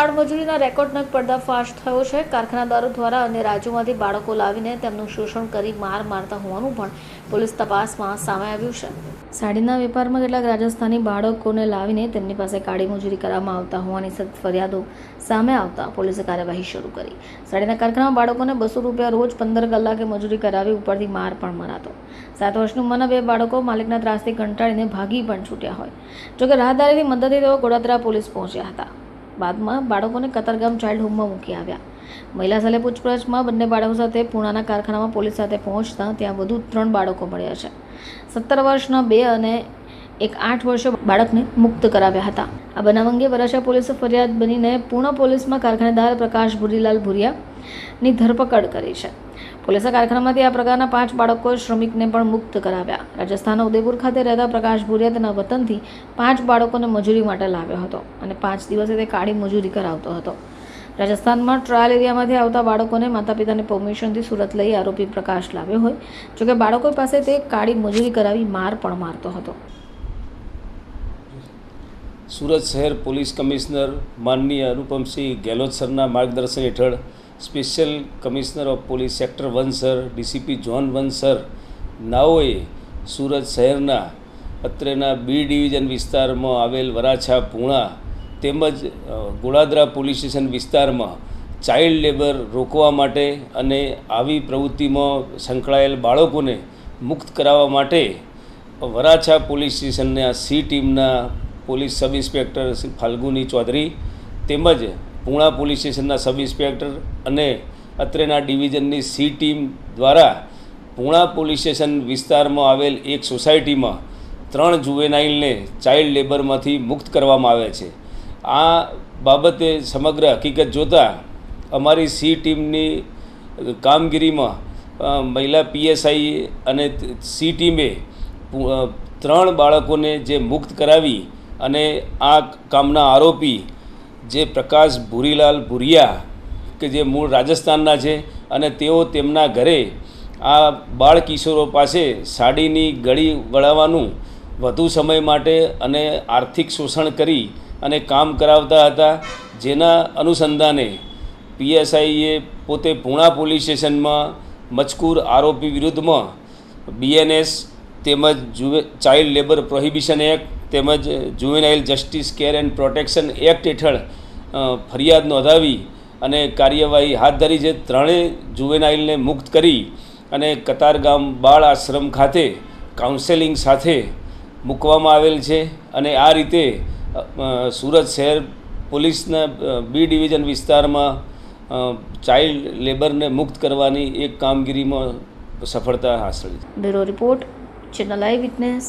બાળમજૂરીના રેકોર્ડનો પર્દાફાશ થયો છે। કારખાનાદારો દ્વારા અન્ય રાજ્યોમાંથી બાળકો લાવીને તેમનું શોષણ કરી મારતા હોવાનું પણ પોલીસ તપાસમાં સામે આવ્યું છે। સાડીના વેપારમાં કેટલાક રાજસ્થાની બાળકોને લાવીને તેમની પાસે કાળી મજૂરી કરવામાં આવતા હોવાની સતત ફરિયાદો સામે આવતા પોલીસે કાર્યવાહી શરૂ કરી। સાડીના કારખાનામાં બાળકોને 200 રૂપિયા રોજ 15 કલાકે મજૂરી કરાવી ઉપરથી માર પણ મરાતો। 7 વર્ષની ઉંમરના 2 બાળકો માલિકના ત્રાસથી કંટાળીને ભાગી પણ છૂટ્યા હોય। જોકે રાહદારીની મદદથી તેઓ ગોડાદરા પોલીસ પહોંચ્યા હતા। બાદમાં બાળકોને કતારગામ ચાઇલ્ડ હોમમાં મૂકી આવ્યા। મહિલા સાથે પૂછપરછમાં બંને બાળકો સાથે પુણાના કારખાનામાં પોલીસ સાથે પહોંચતા ત્યાં વધુ 3 બાળકો મળ્યા છે। 17 વર્ષના 2 અને એક 8 વર્ષીય બાળકને મુક્ત કરાવ્યા હતા। આ બનાવ અંગે વરાછા પોલીસે ફરિયાદ બનીને પૂણા પોલીસમાં કારખાનેદાર પ્રકાશ ભુરીલાલ ભુરિયાની ધરપકડ કરી છે। પોલીસે કારખાનામાંથી આ પ્રકારના 5 બાળકો શ્રમિકને પણ મુક્ત કરાવ્યા। રાજસ્થાનના ઉદયપુર ખાતે રહેતા પ્રકાશ ભુરિયા તેના વતનથી 5 બાળકોને મજૂરી માટે લાવ્યો હતો અને 5 દિવસે તે કાળી મજૂરી કરાવતો હતો। રાજસ્થાનમાં ટ્રાયલ એરિયામાંથી આવતા બાળકોને માતા પિતાની પરમિશનથી સુરત લઈ આરોપી પ્રકાશ લાવ્યો હોય। જોકે બાળકો પાસે તે કાળી મજૂરી કરાવી માર પણ મારતો હતો। સુરત શહેર પોલીસ કમિશનર માનનીય અનુપમસિંહ ગેહલોત સરના માર્ગદર્શન હેઠળ special commissioner of police sector 1 sir, DCP zone 1 sir નાઓએ સુરત શહેરના અત્રેના બી ડિવિઝન વિસ્તારમાં આવેલ વરાછા, પૂણા તેમજ ગોડાદરા પોલીસ સ્ટેશન વિસ્તારમાં ચાઇલ્ડ લેબર રોકવા માટે અને આવી પ્રવૃત્તિમાં સંકળાયેલ બાળકોને મુક્ત કરાવવા માટે વરાછા પોલીસ સ્ટેશનના સી ટીમના police sub inspector Shri Falguni Chaudhary તેમજ પૂણા પોલીસ સ્ટેશનના સબ ઇન્સ્પેક્ટર અને અત્રેના ડિવિઝનની સી ટીમ દ્વારા પૂણા પોલીસ સ્ટેશન વિસ્તારમાં આવેલ એક સોસાયટીમાં 3 જુવેનાઇલને ચાઇલ્ડ લેબરમાંથી મુક્ત કરવામાં આવ્યા છે। આ બાબતે સમગ્ર હકીકત જોતાં અમારી સી ટીમની કામગીરીમાં મહિલા પીએસઆઈ અને સી ટીમે 3 બાળકોને જે મુક્ત કરાવી અને આ કામના આરોપી જે પ્રકાશ ભુરીલાલ ભુરિયા કે જે મૂળ રાજસ્થાનના છે અને તેઓ તેમના ઘરે આ બાળ કિશોરો પાસે સાડીની ગળી વળાવવાનું વધુ સમય માટે અને આર્થિક શોષણ કરી અને કામ કરાવતા હતા। જેના અનુસંધાને પીએસઆઈએ પોતે પૂણા પોલીસ સ્ટેશનમાં મજકૂર આરોપી વિરુદ્ધમાં BNS તેમજ ચાઇલ્ડ લેબર પ્રોહિબિશન એક્ટ તેમજ juvenile justice care and protection act હેઠળ ફરિયાદ નોંધાવી અને કાર્યવાહી હાથ ધરી છે। 3 જુવેનાઇલને મુક્ત કરી અને કતારગામ બાળ આશ્રમ ખાતે કાઉન્સેલિંગ સાથે મૂકવામાં આવેલ છે અને આ રીતે સુરત શહેર પોલીસના બી ડિવિઝન વિસ્તારમાં ચાઇલ્ડ લેબરને મુક્ત કરવાની એક કામગીરીમાં સફળતા હાંસલ છે। બ્યુરો રિપોર્ટ, ચેનલ આઈ વિટનેસ।